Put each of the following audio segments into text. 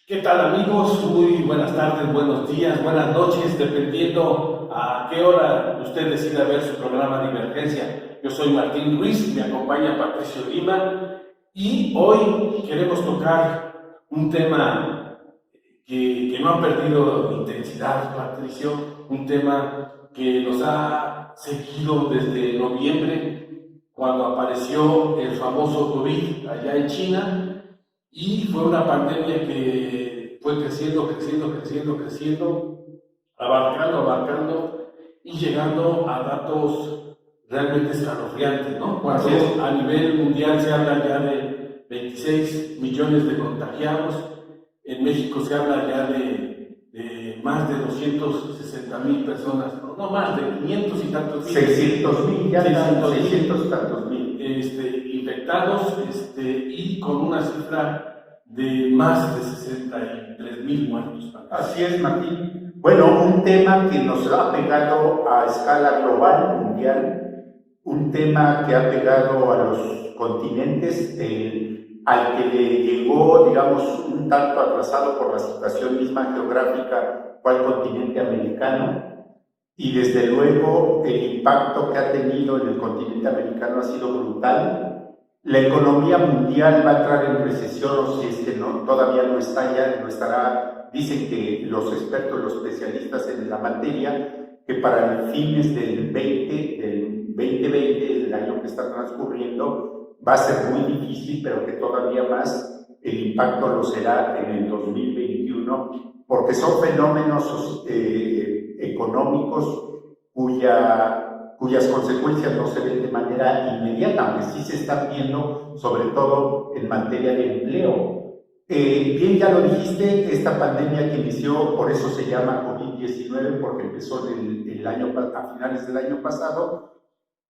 ¿Qué tal, amigos? Muy buenas tardes, buenos días, buenas noches, dependiendo a qué hora usted decida ver su programa Divergencia. Yo soy Martín Ruiz, me acompaña Patricio Lima y hoy queremos tocar un tema que no ha perdido intensidad, Patricio, un tema que nos ha seguido desde noviembre, cuando apareció el famoso COVID allá en China. Y fue una pandemia que fue creciendo, abarcando y llegando a datos realmente escalofriantes, ¿no? Cuando a nivel mundial se habla ya de 26 millones de contagiados, en México se habla ya de más de 260,000 personas, no más de 500 y tantos mil. 600,000, ya 600 tantos mil. Infectados y con una cifra de más de 63,000 muertos. Así es, Martín. Bueno, un tema que nos ha pegado a escala global, mundial, un tema que ha pegado a los continentes, al que le llegó, digamos, un tanto atrasado por la situación misma geográfica, fue al continente americano. Y desde luego el impacto que ha tenido en el continente americano ha sido brutal. La economía mundial va a entrar en recesión, o si es que no, todavía no está, ya no estará. Dicen que los expertos, los especialistas en la materia, que para fines del 2020, el año que está transcurriendo, va a ser muy difícil, pero que todavía más el impacto lo será en el 2021, porque son fenómenos económicos cuyas consecuencias no se ven de manera inmediata, aunque sí se están viendo, sobre todo en materia de empleo. Bien, ya lo dijiste, esta pandemia que inició, por eso se llama COVID-19, porque empezó a finales del año pasado,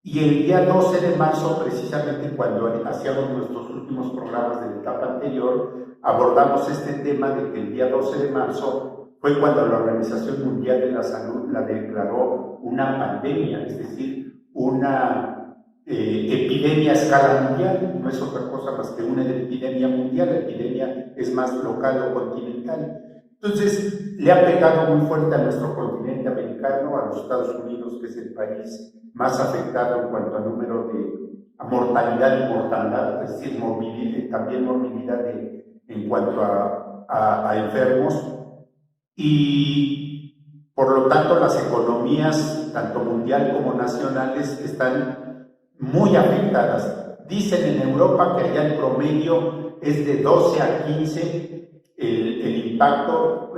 y el día 12 de marzo, precisamente cuando hacíamos nuestros últimos programas de la etapa anterior, abordamos este tema de que el día 12 de marzo fue cuando la Organización Mundial de la Salud la declaró una pandemia, es decir, una epidemia a escala mundial. No es otra cosa más que una epidemia mundial. La epidemia es más local o continental. Entonces, le ha pegado muy fuerte a nuestro continente americano, a los Estados Unidos, que es el país más afectado en cuanto a número de mortalidad y mortandad, es decir, también morbilidad en cuanto a enfermos. Y por lo tanto las economías, tanto mundial como nacionales, están muy afectadas. Dicen en Europa que allá el promedio es de 12 a 15 el impacto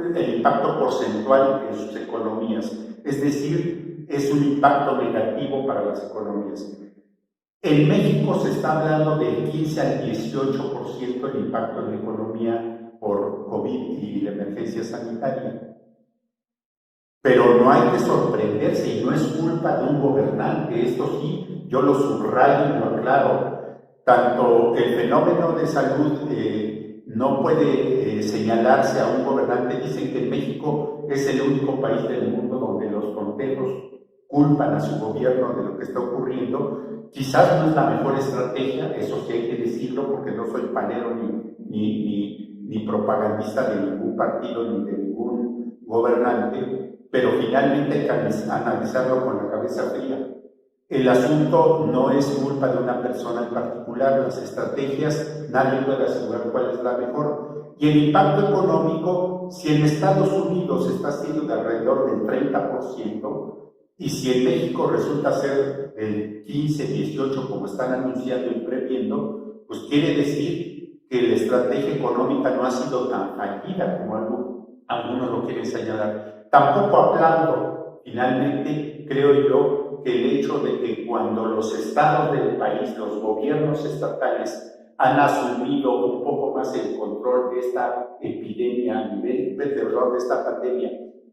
porcentual en sus economías. Es decir, es un impacto negativo para las economías. En México se está hablando del 15 al 18% el impacto en la economía por COVID y la emergencia sanitaria. Pero no hay que sorprenderse, y no es culpa de un gobernante. Esto sí, yo lo subrayo y lo aclaro. Tanto el fenómeno de salud no puede señalarse a un gobernante. Dicen que México es el único país del mundo donde los fronteros culpan a su gobierno de lo que está ocurriendo. Quizás no es la mejor estrategia, eso sí hay que decirlo, porque no soy panero ni propagandista de ningún partido ni de ningún gobernante, pero finalmente hay que analizarlo con la cabeza fría. El asunto no es culpa de una persona en particular, las estrategias, nadie puede asegurar cuál es la mejor. Y el impacto económico, si en Estados Unidos está siendo de alrededor del 30%, y si en México resulta ser del 15-18%, como están anunciando y previendo, pues quiere decir que la estrategia económica no ha sido tan fallida como algunos lo quieren señalar. Tampoco aplaudo, finalmente, creo yo, que el hecho de que cuando los estados del país, los gobiernos estatales, han asumido un poco más el control de esta epidemia de esta pandemia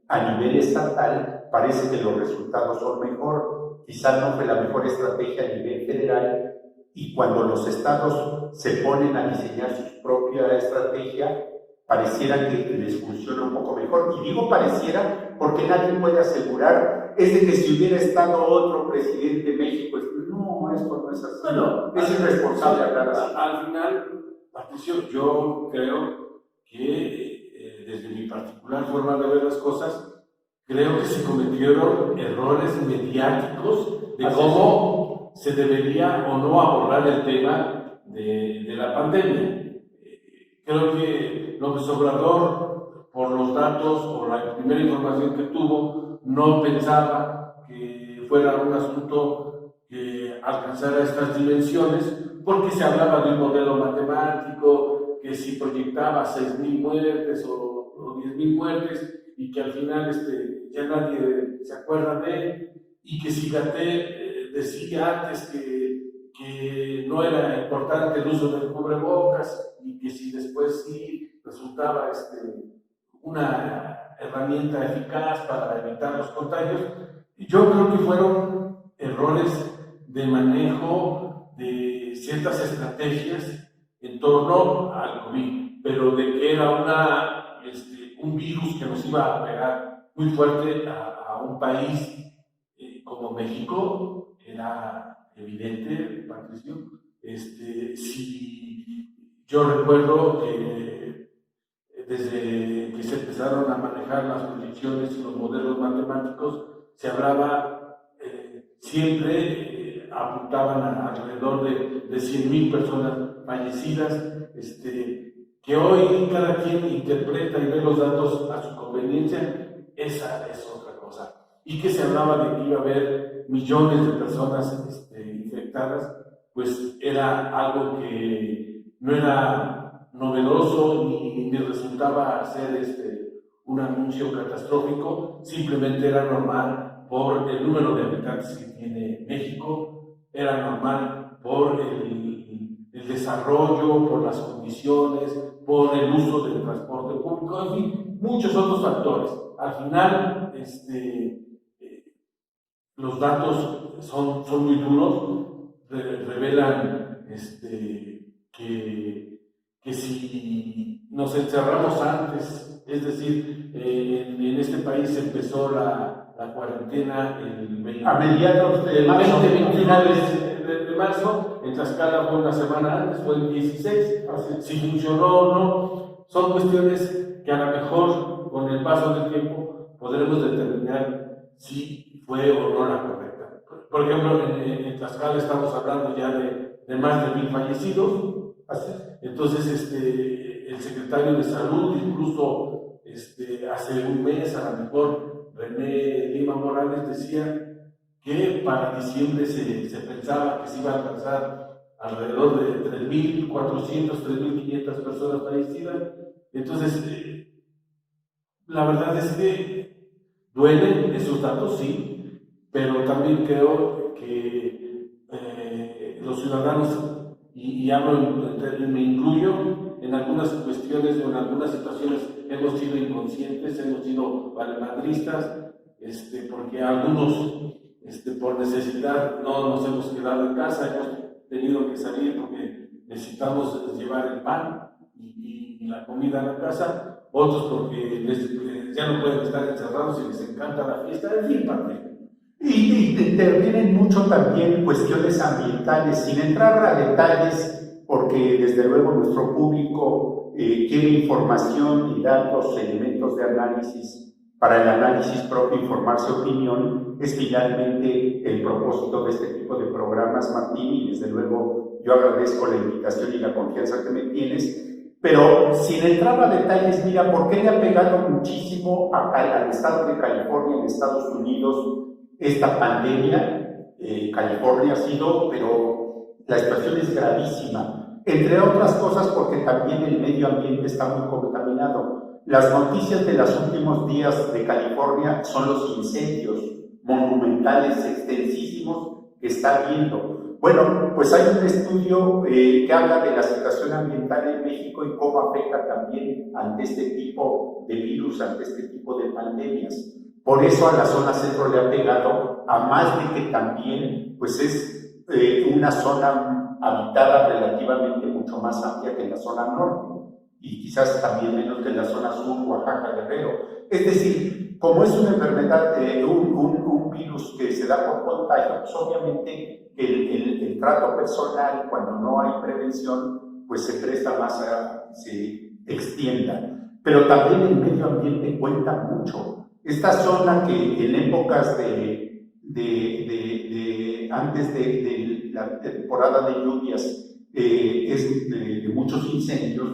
a nivel estatal, parece que los resultados son mejor. Quizás no fue la mejor estrategia a nivel federal, y cuando los estados se ponen a diseñar su propia estrategia, pareciera que les funciona un poco mejor. Y digo pareciera porque nadie puede asegurar, es de que si hubiera estado otro presidente de México, no, esto no es así. Bueno, es irresponsable hablar así. Al final, Patricio, yo creo que desde mi particular forma de ver las cosas, creo que se cometieron errores mediáticos de cómo se debería o no abordar el tema de la pandemia. Creo que López Obrador, por los datos o la primera información que tuvo, no pensaba que fuera un asunto que alcanzara estas dimensiones, porque se hablaba de un modelo matemático que si proyectaba 6,000 muertes o 10,000 muertes, y que al final ya nadie se acuerda de él, y que si Gatell decía antes que no era importante el uso del cubrebocas, y que si después sí resultaba una herramienta eficaz para evitar los contagios. Yo creo que fueron errores de manejo de ciertas estrategias en torno al COVID, pero de que era un virus que nos iba a pegar muy fuerte a un país como México, era evidente, Patricio. Si yo recuerdo que desde que se empezaron a manejar las proyecciones y los modelos matemáticos, se hablaba, siempre apuntaban a alrededor de 100,000 personas fallecidas, que hoy cada quien interpreta y ve los datos a su conveniencia. Esa es otra cosa. Y que se hablaba de que iba a haber millones de personas infectadas, pues era algo que no era novedoso ni resultaba ser un anuncio catastrófico, simplemente era normal por el número de habitantes que tiene México, era normal por el desarrollo, por las condiciones, por el uso del transporte público, en fin, muchos otros factores. Al final, los datos son muy duros, revelan que si nos encerramos antes, es decir, en este país empezó la cuarentena a mediados de marzo, finales de marzo, en Tlaxcala fue una semana antes, fue el 16, si funcionó o no, son cuestiones que a lo mejor con el paso del tiempo podremos determinar si fue o no la correcta. Por ejemplo, en Tlaxcala estamos hablando ya de más de 1,000 fallecidos. Entonces, el secretario de Salud, incluso hace un mes, a lo mejor René Lima Morales decía que para diciembre se pensaba que se iba a alcanzar alrededor de 3,400, 3,500 personas fallecidas. Entonces, la verdad es que duelen esos datos, sí, pero también creo que los ciudadanos, y me incluyo, en algunas cuestiones o en algunas situaciones hemos sido inconscientes, hemos sido valemadristas, porque algunos por necesidad no nos hemos quedado en casa, hemos tenido que salir porque necesitamos llevar el pan y la comida a la casa, otros porque ya no pueden estar encerrados y les encanta la fiesta, en fin, parte. Y intervienen mucho también cuestiones ambientales, sin entrar a detalles, porque desde luego nuestro público quiere información y datos, elementos de análisis para el análisis propio y formarse opinión. Es finalmente el propósito de este tipo de programas, Martín, y desde luego yo agradezco la invitación y la confianza que me tienes. Pero sin entrar a detalles, mira, ¿por qué le ha pegado muchísimo al estado de California, en Estados Unidos, esta pandemia? California ha sido, pero la situación es gravísima, entre otras cosas porque también el medio ambiente está muy contaminado. Las noticias de los últimos días de California son los incendios monumentales, extensísimos, que está habiendo. Bueno, pues hay un estudio que habla de la situación ambiental en México y cómo afecta también ante este tipo de virus, ante este tipo de pandemias. Por eso a la zona centro le ha pegado, a más de que también pues es una zona habitada relativamente mucho más amplia que la zona norte. y quizás también menos que en la zona sur, Oaxaca, Guerrero. Es decir, como es una enfermedad, un virus que se da por contagio, pues obviamente el trato personal, cuando no hay prevención, pues se presta más a que se extienda. Pero también el medio ambiente cuenta mucho. Esta zona que en épocas antes de la temporada de lluvias es de muchos incendios,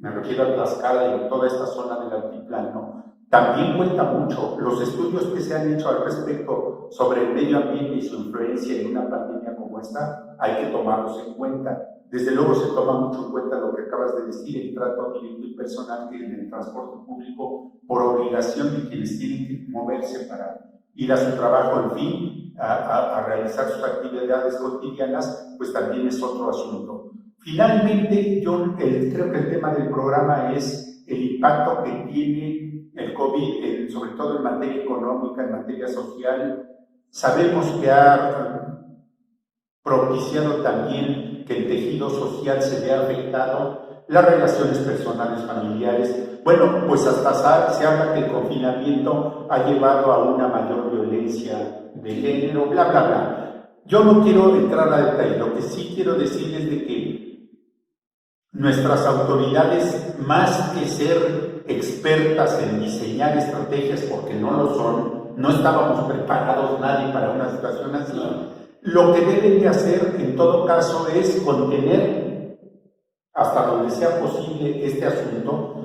me refiero a Tlaxcala y a toda esta zona del altiplano, también cuenta mucho. Los estudios que se han hecho al respecto sobre el medio ambiente y su influencia en una pandemia como esta, hay que tomarlos en cuenta. Desde luego se toma mucho en cuenta lo que acabas de decir, el trato directo y personal que en el transporte público, por obligación de quienes tienen que moverse para ir a su trabajo, en fin, a realizar sus actividades cotidianas, pues también es otro asunto. Finalmente, yo creo que el tema del programa es el impacto que tiene el COVID, sobre todo en materia económica, en materia social. Sabemos que ha propiciado también que el tejido social se vea afectado, las relaciones personales, familiares. Bueno, pues hasta se habla que el confinamiento ha llevado a una mayor violencia de género, bla, bla, bla. Yo no quiero entrar a detalle, lo que sí quiero decir es de que nuestras autoridades, más que ser expertas en diseñar estrategias, porque no lo son, no estábamos preparados nadie para una situación así, lo que deben de hacer en todo caso es contener hasta donde sea posible este asunto,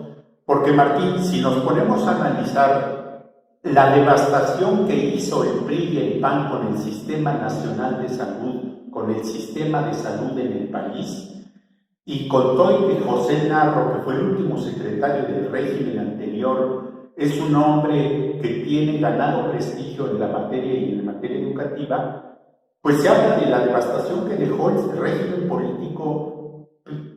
porque Martín, si nos ponemos a analizar la devastación que hizo el PRI y el PAN con el Sistema Nacional de Salud, con el sistema de salud en el país, y con todo que José Narro, que fue el último secretario del régimen anterior, es un hombre que tiene ganado prestigio en la materia y en la materia educativa, pues se habla de la devastación que dejó el régimen político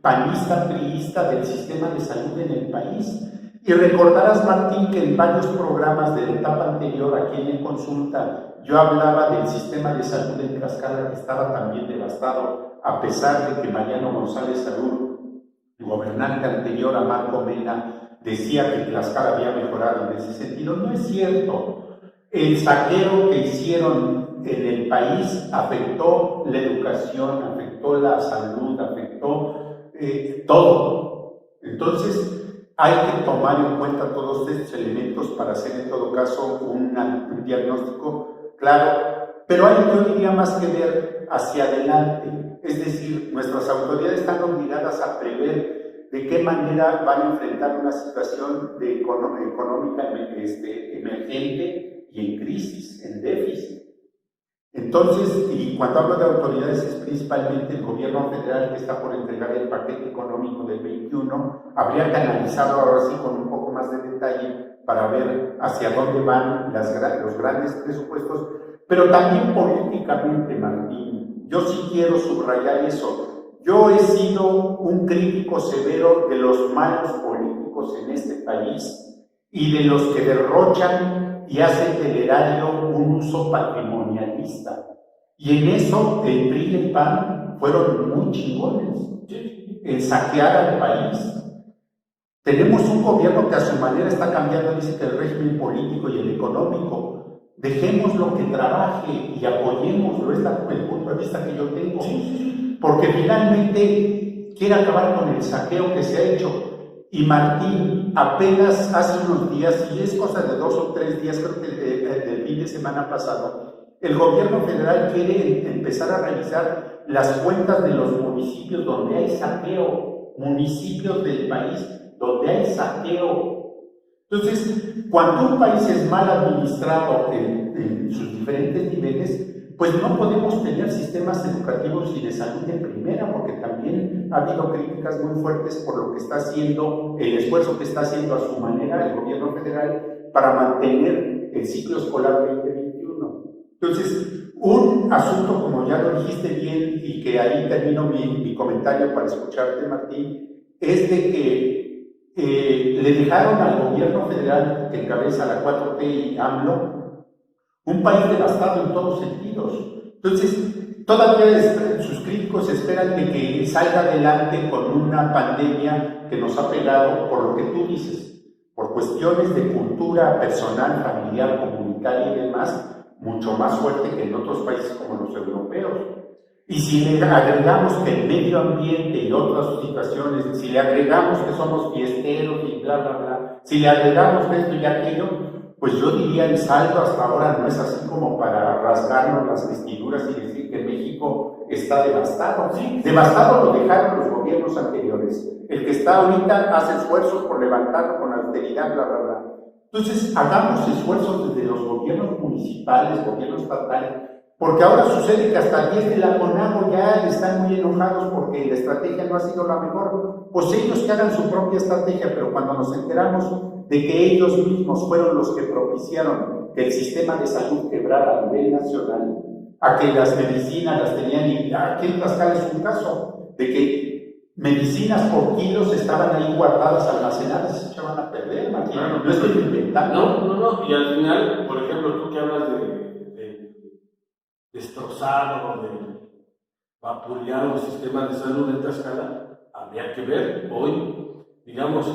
panista, priista del sistema de salud en el país. Y recordarás, Martín, que en varios programas de la etapa anterior, aquí en Consulta, yo hablaba del sistema de salud en Tlaxcala, que estaba también devastado, a pesar de que Mariano González Salud, el gobernante anterior a Marco Mena, decía que Tlaxcala había mejorado en ese sentido. No es cierto. El saqueo que hicieron en el país afectó la educación, afectó la salud, afectó todo. Entonces, hay que tomar en cuenta todos estos elementos para hacer en todo caso un diagnóstico claro, pero yo diría más que ver hacia adelante. Es decir, nuestras autoridades están obligadas a prever de qué manera van a enfrentar una situación económica emergente y en crisis, en déficit. Entonces, y cuando hablo de autoridades es principalmente el gobierno federal que está por entregar el paquete económico del 21, habría que analizarlo ahora sí con un poco más de detalle para ver hacia dónde van los grandes presupuestos, pero también políticamente, Martín. Yo sí quiero subrayar eso. Yo he sido un crítico severo de los malos políticos en este país y de los que derrochan y hacen del erario un uso patrimonialista. Y en eso el PRI y el PAN fueron muy chingones en saquear al país. Tenemos un gobierno que a su manera está cambiando, dice que el régimen político y el económico. Dejémoslo que trabaje y apoyémoslo, es el punto de vista que yo tengo. Porque finalmente quiere acabar con el saqueo que se ha hecho. Y Martín, apenas hace unos días, y es cosa de 2 o 3 días, creo que el fin de semana pasado, el gobierno federal quiere empezar a revisar las cuentas de los municipios donde hay saqueo, municipios del país donde hay saqueo. Entonces, cuando un país es mal administrado en sus diferentes niveles, pues no podemos tener sistemas educativos y de salud de primera, porque también ha habido críticas muy fuertes por lo que está haciendo, el esfuerzo que está haciendo a su manera el gobierno federal para mantener el ciclo escolar 2021. Entonces, un asunto, como ya lo dijiste bien, y que ahí termino mi comentario para escucharte, Martín, es de que le dejaron al gobierno federal que encabeza la 4T y AMLO un país devastado en todos sentidos. Entonces, todavía sus críticos esperan de que salga adelante con una pandemia que nos ha pegado, por lo que tú dices, por cuestiones de cultura personal, familiar, comunitaria y demás, mucho más fuerte que en otros países como los europeos. Y si le agregamos que el medio ambiente y otras situaciones, si le agregamos que somos fiesteros y bla, bla, bla, si le agregamos esto y aquello, pues yo diría el saldo hasta ahora no es así como para rasgarnos las vestiduras y decir que México está devastado. Sí, devastado lo dejaron los gobiernos anteriores. El que está ahorita hace esfuerzos por levantarlo con austeridad, bla, bla, bla. Entonces, hagamos esfuerzos desde los gobiernos municipales, gobiernos estatales, porque ahora sucede que hasta 10 de la CONAGO ya están muy enojados porque la estrategia no ha sido la mejor. Pues ellos que hagan su propia estrategia, pero cuando nos enteramos de que ellos mismos fueron los que propiciaron que el sistema de salud quebrara a nivel nacional, a que las medicinas las tenían, y aquí en Tlaxcala es un caso de que medicinas por kilos estaban ahí guardadas, almacenadas, y se echaban a perder, Martín. No estoy inventando. No, y al final, por ejemplo, tú que hablas de destrozar o de vapulear los sistemas de salud en Tlaxcala, habría que ver hoy, digamos,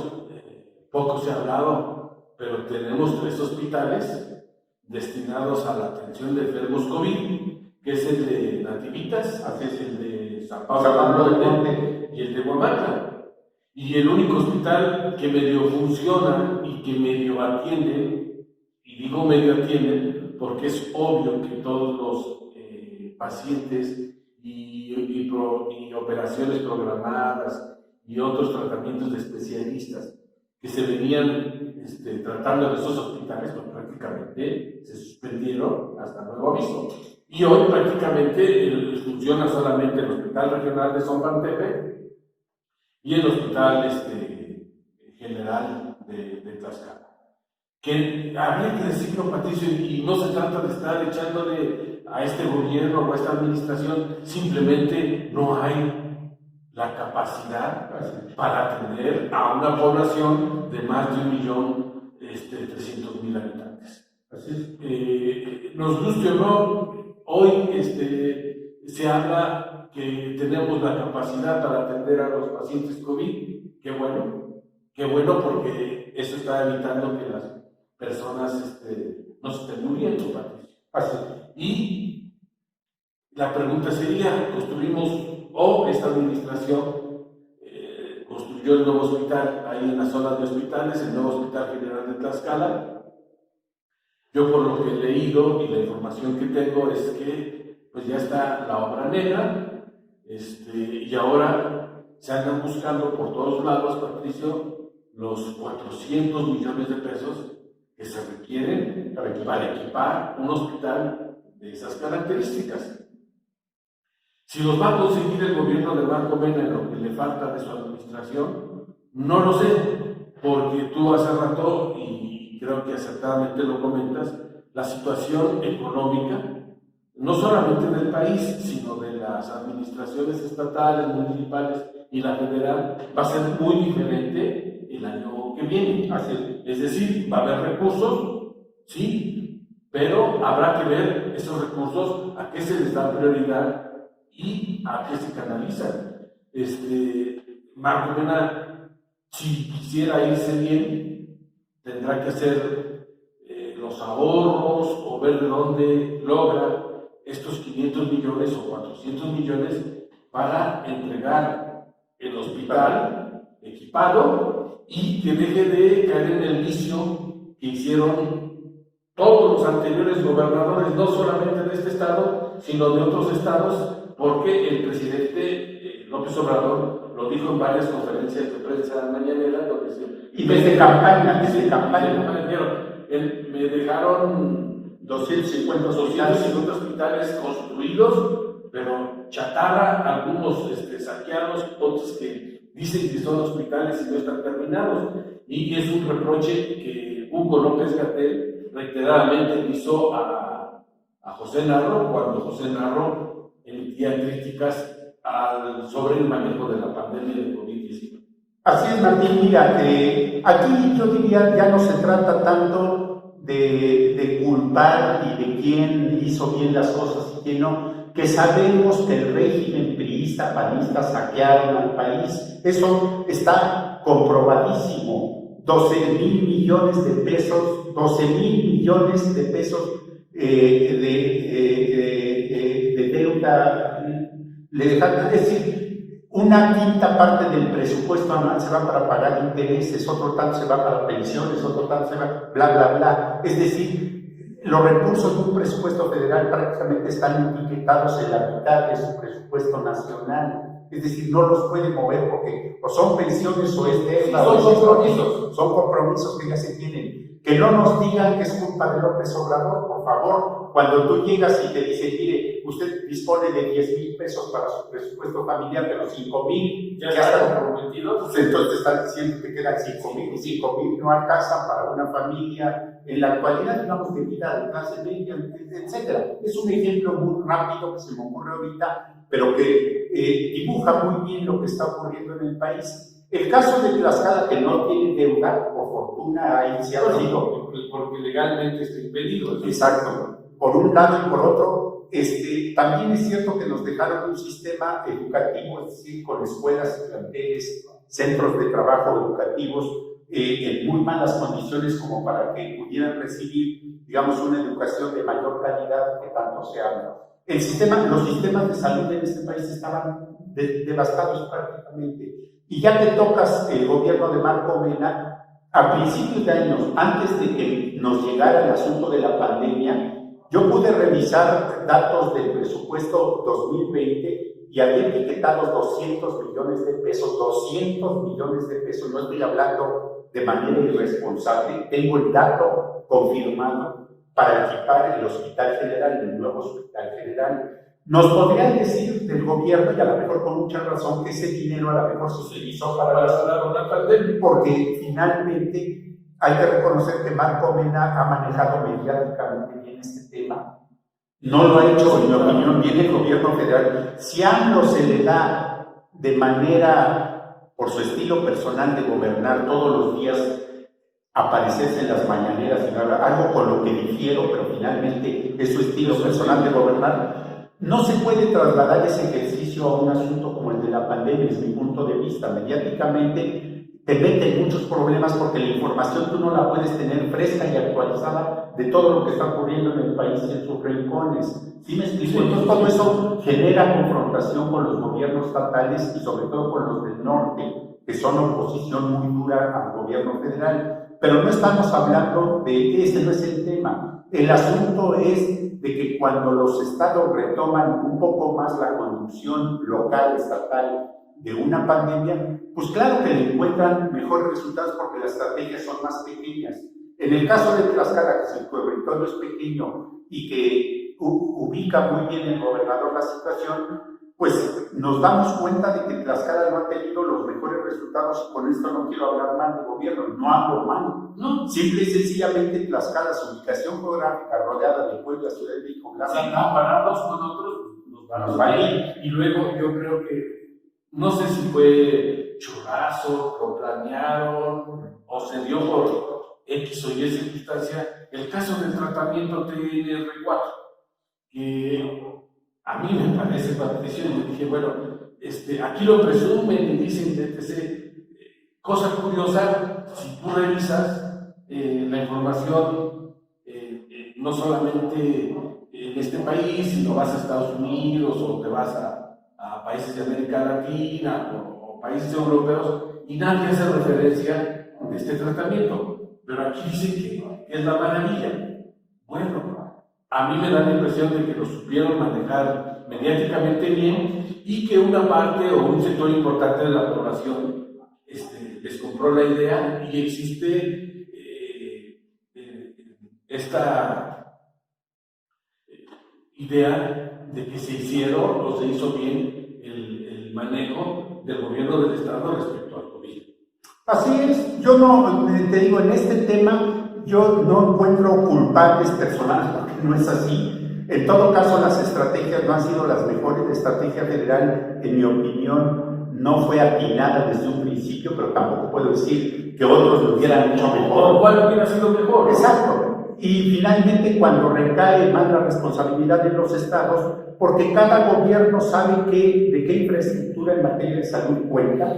poco se ha hablado, pero tenemos 3 hospitales destinados a la atención de enfermos COVID, que es el de Nativitas, que es el de San Pablo del Monte y el de Huamantla. Y el único hospital que medio funciona y que medio atiende, y digo medio atiende porque es obvio que todos los pacientes y operaciones programadas y otros tratamientos de especialistas que se venían tratando en esos hospitales, pues prácticamente se suspendieron hasta nuevo aviso. Y hoy prácticamente funciona solamente el Hospital Regional de Zonfantepec y el Hospital General de Tlaxcala. Que habría que decirlo, Patricio, y no se trata de estar echándole a este gobierno o a esta administración, simplemente no hay la capacidad para atender a una población de más de 1.300.000 habitantes. Así es. Nos guste o no, hoy se habla que tenemos la capacidad para atender a los pacientes COVID. Qué bueno, porque eso está evitando que las personas no se estén muriendo, Patricio. Así. Y la pregunta sería, esta administración construyó el nuevo hospital ahí en la zona de hospitales, el nuevo Hospital General de Tlaxcala. Yo por lo que he leído y la información que tengo es que pues ya está la obra negra, y ahora se andan buscando por todos lados, Patricio, los 400 millones de pesos que se requieren para equipar un hospital de esas características. Si los va a conseguir el gobierno de Marco Mena en lo que le falta de su administración, no lo sé, porque tú hace rato, y creo que acertadamente lo comentas, la situación económica, no solamente del país, sino de las administraciones estatales, municipales y la federal, va a ser muy diferente el año que viene. Es decir, va a haber recursos, sí, pero habrá que ver esos recursos a qué se les da prioridad y a qué se canalizan. Marco Mena, si quisiera irse bien, tendrá que hacer los ahorros o ver de dónde logra estos 500 millones o 400 millones para entregar el hospital equipado y que deje de caer en el vicio que hicieron todos los anteriores gobernadores, no solamente de este estado, sino de otros estados, porque el presidente López Obrador lo dijo en varias conferencias de prensa mañanera, donde y desde campaña, me dejaron 250 hospitales construidos, pero chatarra, algunos saqueados, otros que dicen que son hospitales y no están terminados. Y es un reproche que Hugo López-Gatell reiteradamente hizo a José Narro cuando José Narro emitía críticas sobre el manejo de la pandemia de COVID-19. Así es, Martín. Mira, aquí yo diría ya no se trata tanto de culpar y de quién hizo bien las cosas y quién no, que sabemos que el régimen priista, panista saquearon al país. Eso está comprobadísimo. 12,000 millones de pesos, 12,000 millones de pesos de deuda le dejan, es decir, una quinta parte del presupuesto anual se va para pagar intereses, otro tanto se va para pensiones, otro tanto se va bla, bla, bla. Es decir, los recursos de un presupuesto federal prácticamente están etiquetados en la mitad de su presupuesto nacional. Es decir, no los puede mover porque o son pensiones o es deuda. Son compromisos que ya se tienen. Que no nos digan que es culpa de López Obrador, por favor. Cuando tú llegas y te dicen, mire, usted dispone de 10,000 pesos para su presupuesto familiar, pero 5,000 ya están comprometidos, pues entonces te están diciendo que quedan 5,000 y 5,000 no alcanzan para una familia en la actualidad, digamos, de vida de clase media, etcétera. Es un ejemplo muy rápido que se me ocurre ahorita, pero que dibuja muy bien lo que está ocurriendo en el país. El caso de Tlaxcala, que no tiene deuda, por fortuna, ahí se ha sido. Porque legalmente está impedido. Exacto. Por un lado y por otro, también es cierto que nos dejaron un sistema educativo, es decir, con escuelas, planteles, centros de trabajo educativos, en muy malas condiciones como para que pudieran recibir, digamos, una educación de mayor calidad que tanto se habla. Los sistemas de salud en este país estaban devastados prácticamente. Y ya que tocas el gobierno de Marco Mena, a principios de años, antes de que nos llegara el asunto de la pandemia, yo pude revisar datos del presupuesto 2020 y había etiquetado 200 millones de pesos, 200 millones de pesos, no estoy hablando de manera irresponsable, tengo el dato confirmado para equipar el Hospital General, el nuevo Hospital General. Nos podrían decir del gobierno, y a lo mejor con mucha razón, que ese dinero a lo mejor se utilizó para la pandemia, porque finalmente hay que reconocer que Marco Mena ha manejado mediáticamente bien este tema. No lo ha hecho, en mi opinión, bien el gobierno federal. Si a AMLO se le da de manera, por su estilo personal de gobernar todos los días, aparecerse en las mañaneras y hablar, algo con lo que difiero, pero finalmente es su estilo personal de gobernar, no se puede trasladar ese ejercicio a un asunto como el de la pandemia, desde mi punto de vista. Mediáticamente te mete en muchos problemas porque la información tú no la puedes tener fresca y actualizada de todo lo que está ocurriendo en el país y en sus rincones. ¿Sí me explico? Entonces todo eso genera confrontación con los gobiernos estatales y sobre todo con los del norte, que son oposición muy dura al gobierno federal. Pero no estamos hablando de ese, no es el tema. El asunto es de que cuando los estados retoman un poco más la conducción local, estatal, de una pandemia, pues claro que le encuentran mejores resultados porque las estrategias son más pequeñas. En el caso de Tlaxcala, que el territorio es pequeño y que ubica muy bien el gobernador la situación, pues nos damos cuenta de que Tlaxcala no ha tenido los mejores resultados, y con esto no quiero hablar mal del gobierno, no hablo mal, no, simple y sencillamente Tlaxcala, su ubicación geográfica rodeada de Puebla, Ciudad de México, si compararnos con otros, nos va a ir. Y luego yo creo que, no sé si fue churrazo, lo planearon, o se dio por X o Y circunstancia, el caso del tratamiento TNR4, que a mí me parece, Patricio, y dije, bueno, aquí lo presumen y dicen, etc. Cosa curiosa, si tú revisas la información, no solamente en este país, sino vas a Estados Unidos o te vas a países de América Latina o países europeos, y nadie hace referencia a este tratamiento. Pero aquí dice que es la maravilla. Bueno, a mí me da la impresión de que lo supieron manejar mediáticamente bien y que una parte o un sector importante de la población les compró la idea y existe esta idea de que se hicieron o se hizo bien el manejo del gobierno del Estado respecto al COVID. Así es, yo no, te digo, en este tema yo no encuentro culpables personales porque no es así. En todo caso, las estrategias no han sido las mejores. La estrategia federal, en mi opinión, no fue atinada desde un principio, pero tampoco puedo decir que otros lo hubieran hecho mejor. ¿O cuál hubiera sido mejor? Exacto. Y finalmente, cuando recae más la responsabilidad de los estados, porque cada gobierno sabe de qué infraestructura en materia de salud cuenta.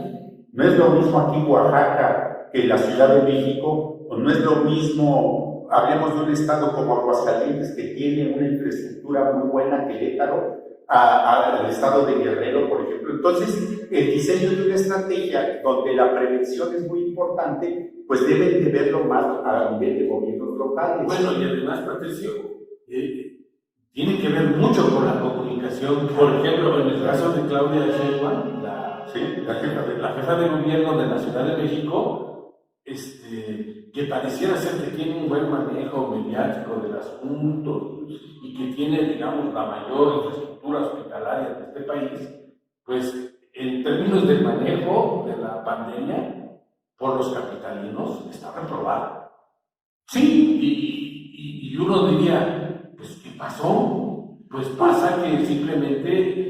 No es lo mismo aquí Oaxaca que la Ciudad de México, o no es lo mismo, hablemos de un estado como Aguascalientes que tiene una infraestructura muy buena, Querétaro, al estado de Guerrero, por ejemplo. Entonces, el diseño de una estrategia donde la prevención es muy importante, pues deben de verlo más a nivel de gobiernos locales. Bueno, y además, Patricio, tiene que ver mucho con la comunicación. Por ejemplo, en el caso de Claudia Sheinbaum, la jefa de gobierno de la Ciudad de México, que pareciera ser que tiene un buen manejo mediático del asunto y que tiene, digamos, la mayor infraestructura hospitalaria de este país, pues en términos de manejo de la pandemia por los capitalinos está reprobada. Sí, y uno diría, pues, ¿qué pasó? Pues pasa que simplemente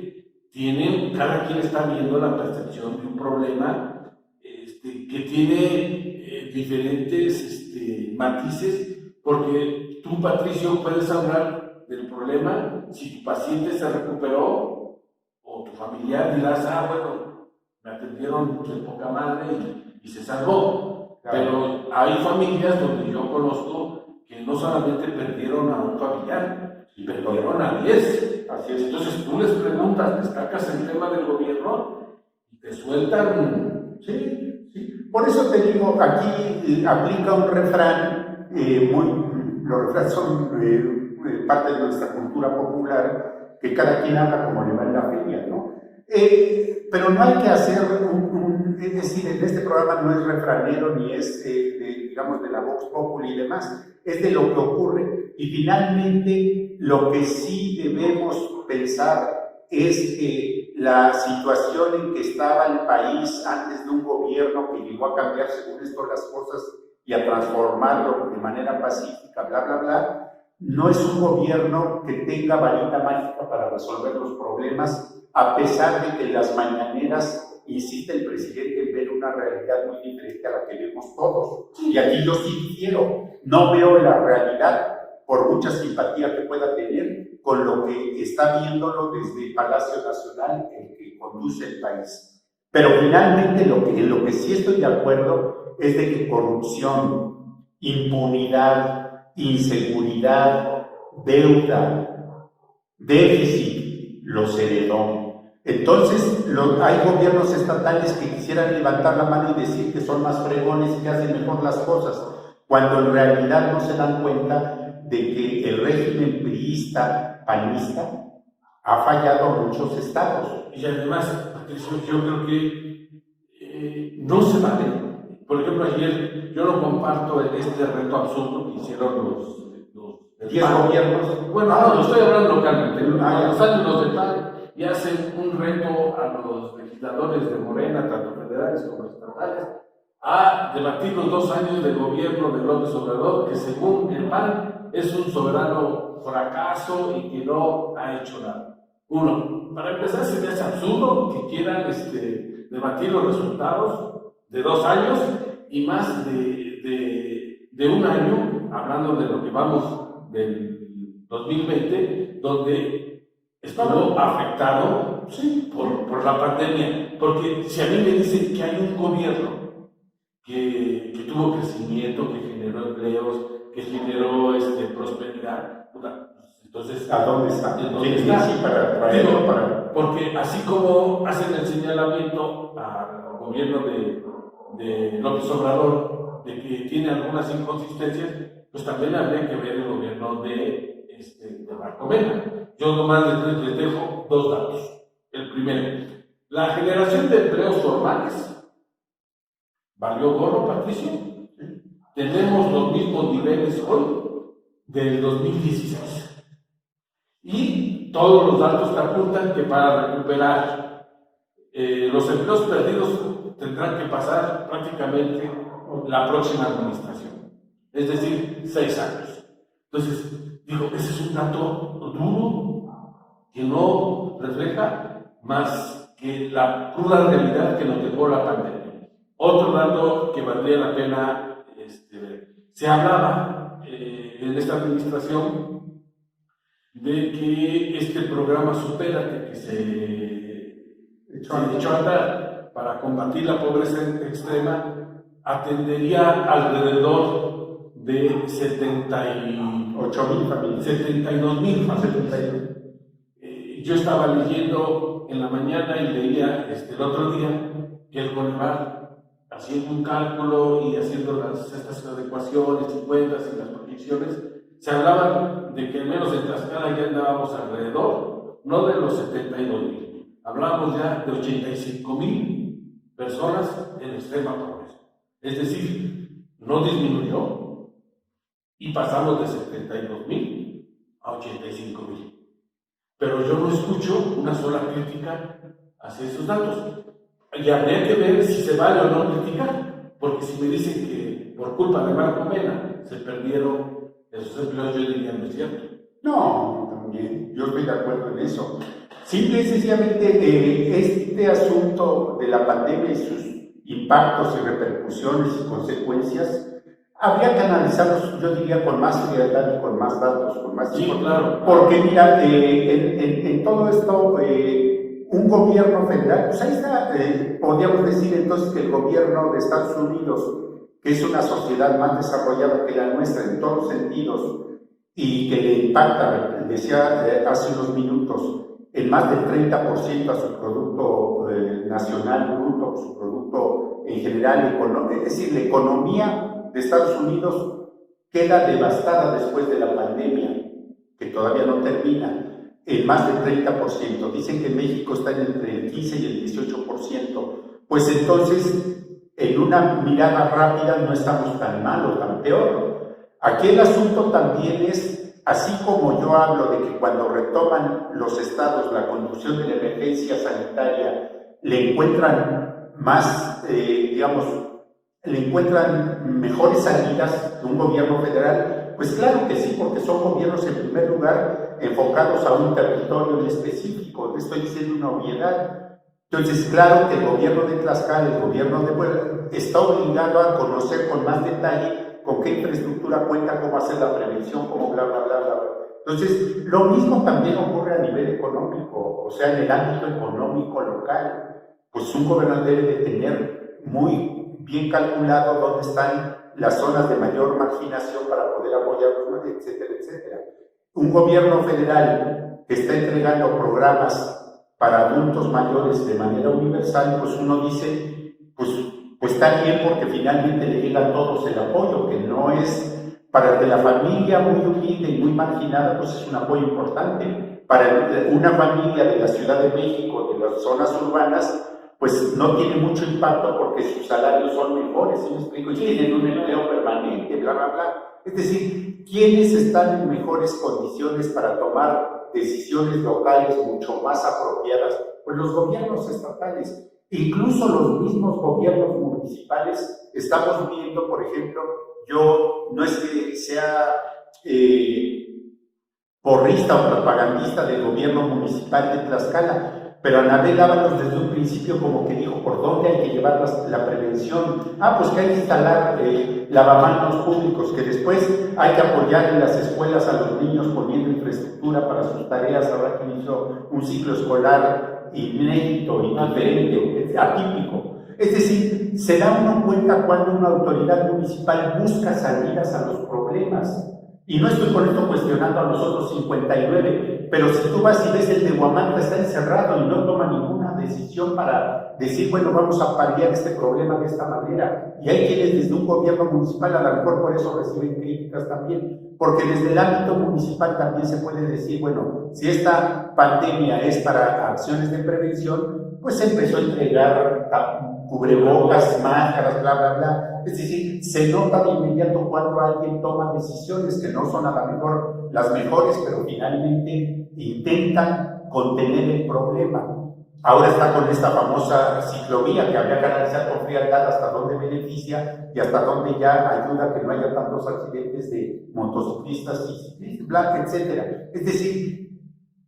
cada quien está viendo la percepción de un problema que tiene diferentes matices, porque tú, Patricio, puedes hablar del problema si tu paciente se recuperó o tu familiar dirás, bueno, me atendieron de poca madre y se salvó. Claro. Pero hay familias donde yo conozco que no solamente perdieron a un familiar, perdieron a 10. Así es. Entonces tú les preguntas, destacas el tema del gobierno y te sueltan. Sí, sí. Por eso te digo, aquí aplica un refrán, los refranes son parte de nuestra cultura popular, que cada quien habla como le va en la feria, ¿no? Pero no hay que hacer es decir, en este programa no es refranero ni es, digamos, de la Vox Populi y demás, es de lo que ocurre. Y finalmente, lo que sí debemos pensar es que la situación en que estaba el país antes de un gobierno que llegó a cambiar, según esto, las cosas y a transformarlo de manera pacífica, bla, bla, bla, no es un gobierno que tenga varita mágica para resolver los problemas, a pesar de que en las mañaneras insiste el presidente en ver una realidad muy diferente a la que vemos todos. Y aquí yo sí no veo la realidad, por mucha simpatía que pueda tener, con lo que está viéndolo desde el Palacio Nacional, el que conduce el país. Pero finalmente en lo que sí estoy de acuerdo es de que corrupción, impunidad, inseguridad, deuda, déficit, los heredó. Entonces, hay gobiernos estatales que quisieran levantar la mano y decir que son más fregones y que hacen mejor las cosas, cuando en realidad no se dan cuenta de que el régimen priista, panista, ha fallado a muchos estados. Y además, Patricio, yo creo que no se vale. Por ejemplo, ayer yo no comparto este reto absurdo que hicieron los 10 gobiernos. Bueno, no, estoy hablando localmente. Los años de PAN y hacen un reto a los legisladores de Morena, tanto federales como estatales, a debatir los 2 años de gobierno de López Obrador, que según el PAN es un soberano fracaso y que no ha hecho nada. Uno, para empezar, se me hace absurdo que quieran debatir los resultados de 2 años y más de 1 año, hablando de lo que vamos del 2020, donde estuvo afectado por la pandemia. Porque si a mí me dicen que hay un gobierno que tuvo crecimiento, que generó empleos, que generó prosperidad, entonces, ¿a dónde está? ¿Dónde está? Sí, porque así como hacen el señalamiento al gobierno de López Obrador de que tiene algunas inconsistencias, pues también habría que ver el gobierno de Marco Mena. Yo nomás les dejo 2 datos. El primero, la generación de empleos formales valió gorro, Patricio. Tenemos los mismos niveles hoy del 2016. Y todos los datos te apuntan que para recuperar los empleos perdidos tendrán que pasar prácticamente la próxima administración, es decir, 6 años. Entonces, digo, ese es un dato duro que no refleja más que la cruda realidad que nos dejó la pandemia. Otro dato que valdría la pena ver. Se hablaba en esta administración de que este programa Supérate, que se echó a andar para combatir la pobreza extrema, atendería alrededor de 8,000 familias. 72,000 familias. Yo estaba leyendo en la mañana y leía el otro día que el Coneval, haciendo un cálculo y haciendo estas adecuaciones y cuentas y las proyecciones, se hablaban de que al menos en Tlaxcala ya andábamos alrededor, no de los 72,000, hablábamos ya de 85,000 personas en extrema pobreza. Es decir, no disminuyó y pasamos de 72,000 a 85,000. Pero yo no escucho una sola crítica hacia esos datos. Y habría que ver si se vale o no criticar, porque si me dicen que por culpa de Marco Mena se perdieron esos empleos, yo diría no es cierto. No, también, yo estoy de acuerdo en eso. Simple y sencillamente, este asunto de la pandemia y sus impactos y repercusiones y consecuencias, habría que analizarlos, yo diría, con más frialdad y con más datos, con más información. Claro. Porque mira, en todo esto, un gobierno federal, pues ahí está, podríamos decir entonces que el gobierno de Estados Unidos, que es una sociedad más desarrollada que la nuestra en todos los sentidos, y que le impacta, decía hace unos minutos, en más del 30% a su producto nacional bruto, su producto en general, es decir, la economía de Estados Unidos queda devastada después de la pandemia, que todavía no termina, en más del 30%. Dicen que México está entre el 15 y el 18%. Pues entonces, en una mirada rápida no estamos tan mal o tan peor. Aquí el asunto también es, así como yo hablo de que cuando retoman los estados la conducción de la emergencia sanitaria, le encuentran más, le encuentran mejores salidas de un gobierno federal, pues claro que sí, porque son gobiernos en primer lugar enfocados a un territorio en específico. Estoy diciendo una obviedad. Entonces, claro que el gobierno de Tlaxcala, el gobierno de Puebla, está obligado a conocer con más detalle con qué infraestructura cuenta, cómo hacer la prevención, cómo bla, bla, bla, bla. Entonces, lo mismo también ocurre a nivel económico, o sea, en el ámbito económico local. Pues un gobernador debe de tener muy bien calculado dónde están las zonas de mayor marginación para poder apoyarlos, etcétera, etcétera. Un gobierno federal que está entregando programas para adultos mayores de manera universal, pues uno dice, pues está bien porque finalmente le llega a todos el apoyo, que no es para el de la familia muy humilde y muy marginada, pues es un apoyo importante. Para una familia de la Ciudad de México, de las zonas urbanas, pues no tiene mucho impacto porque sus salarios son mejores, ¿sí me explico? Y tienen un empleo permanente, bla, bla, bla. Es decir, ¿quiénes están en mejores condiciones para tomar decisiones locales mucho más apropiadas? Pues los gobiernos estatales, incluso los mismos gobiernos municipales. Estamos viendo, por ejemplo, yo no es que sea porrista o propagandista del gobierno municipal de Tlaxcala, pero Anabel Ábalos desde un principio como que dijo por dónde hay que llevar la prevención. Pues que hay que instalar lavamanos públicos, que después hay que apoyar en las escuelas a los niños poniendo infraestructura para sus tareas, ahora que inició un ciclo escolar inédito y diferente, atípico. Es decir, se da uno cuenta cuando una autoridad municipal busca salidas a los problemas. Y no estoy con esto cuestionando a los otros 59, pero si tú vas y ves el de Huamantla está encerrado y no toma ninguna decisión para decir, bueno, vamos a paliar este problema de esta manera. Y hay quienes desde un gobierno municipal a lo mejor por eso reciben críticas también, porque desde el ámbito municipal también se puede decir, bueno, si esta pandemia es para acciones de prevención, pues se empezó a entregar cubrebocas, máscaras, bla, bla, bla. Es decir, se nota de inmediato cuando alguien toma decisiones que no son a lo mejor las mejores, pero finalmente intentan contener el problema. Ahora está con esta famosa ciclovía que habría que analizar con frialdad hasta dónde beneficia y hasta dónde ya ayuda a que no haya tantos accidentes de motociclistas y ciclistas, etc. Es decir,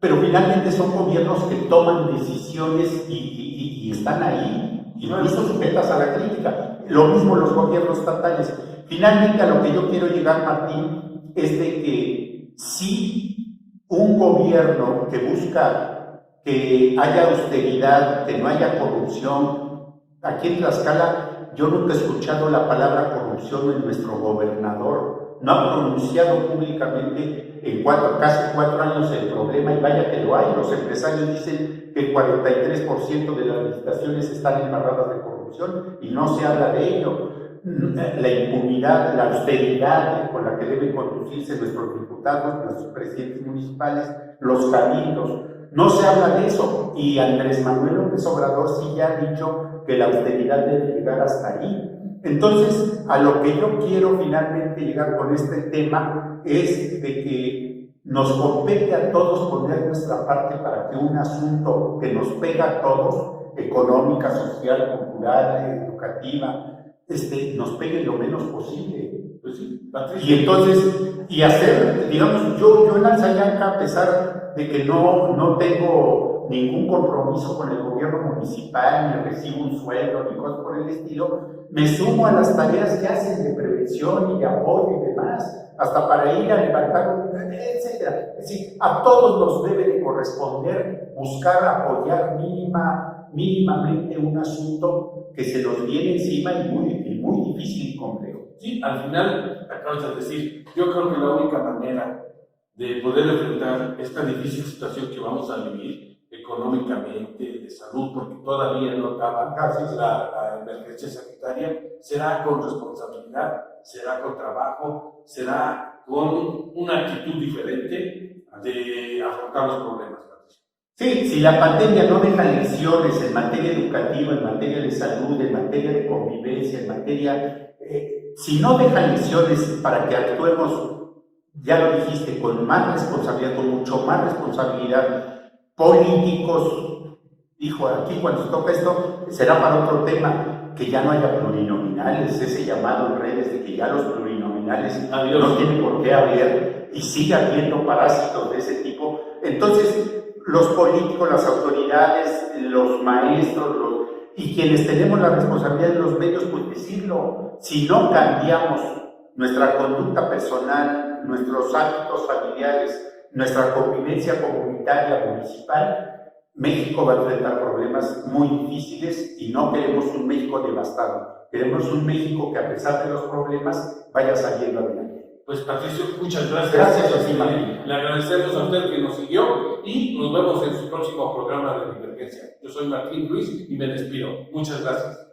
pero finalmente son gobiernos que toman decisiones y están ahí, y no están sujetas a la crítica. Lo mismo los gobiernos estatales. Finalmente, a lo que yo quiero llegar, Martín, es de que sí un gobierno que busca que haya austeridad, que no haya corrupción. Aquí en Tlaxcala yo nunca he escuchado la palabra corrupción en nuestro gobernador. No ha pronunciado públicamente en casi 4 años el problema, y vaya que lo hay. Los empresarios dicen que el 43% de las licitaciones están embarradas de corrupción y no se habla de ello. La impunidad, la austeridad con la que deben conducirse nuestros diputados, nuestros presidentes municipales, los cabildos, no se habla de eso. Y Andrés Manuel López Obrador sí ya ha dicho que la austeridad debe llegar hasta ahí. Entonces, a lo que yo quiero finalmente llegar con este tema es de que nos compete a todos poner nuestra parte para que un asunto que nos pega a todos, económica, social, cultural, educativa, nos pegue lo menos posible. Pues sí, Patricio. Y entonces, y hacer, digamos, yo en Alzayanca, a pesar de que no tengo ningún compromiso con el gobierno municipal, ni recibo un sueldo, ni cosas por el estilo, me sumo a las tareas que hacen de prevención y de apoyo y demás, hasta para ir a levantar, etcétera. Es decir, a todos nos debe de corresponder buscar apoyar mínimamente un asunto que se nos viene encima y muy difícil y complejo. Sí, al final, acabas de decir, yo creo que la única manera de poder enfrentar esta difícil situación que vamos a vivir económicamente, de salud, porque todavía no acaba la emergencia sanitaria, será con responsabilidad, será con trabajo, será con una actitud diferente de afrontar los problemas. Sí, si la pandemia no deja lecciones en materia educativa, en materia de salud, en materia de convivencia, en materia... si no deja lecciones para que actuemos, ya lo dijiste, con más responsabilidad, con mucho más responsabilidad, políticos, dijo, aquí cuando se toca esto, será para otro tema, que ya no haya plurinominales, ese llamado en redes de que ya los plurinominales no tienen por qué haber, y sigue habiendo parásitos de ese tipo. Entonces, los políticos, las autoridades, los maestros, y quienes tenemos la responsabilidad de los medios, pues decirlo. Si no cambiamos nuestra conducta personal, nuestros hábitos familiares, nuestra convivencia comunitaria, municipal, México va a enfrentar problemas muy difíciles, y no queremos un México devastado. Queremos un México que, a pesar de los problemas, vaya saliendo adelante. Pues Patricio, muchas gracias. Gracias a ti, Martín. Le agradecemos a usted que nos siguió y nos vemos en su próximo programa de Divergencia. Yo soy Martín Ruiz y me despido. Muchas gracias.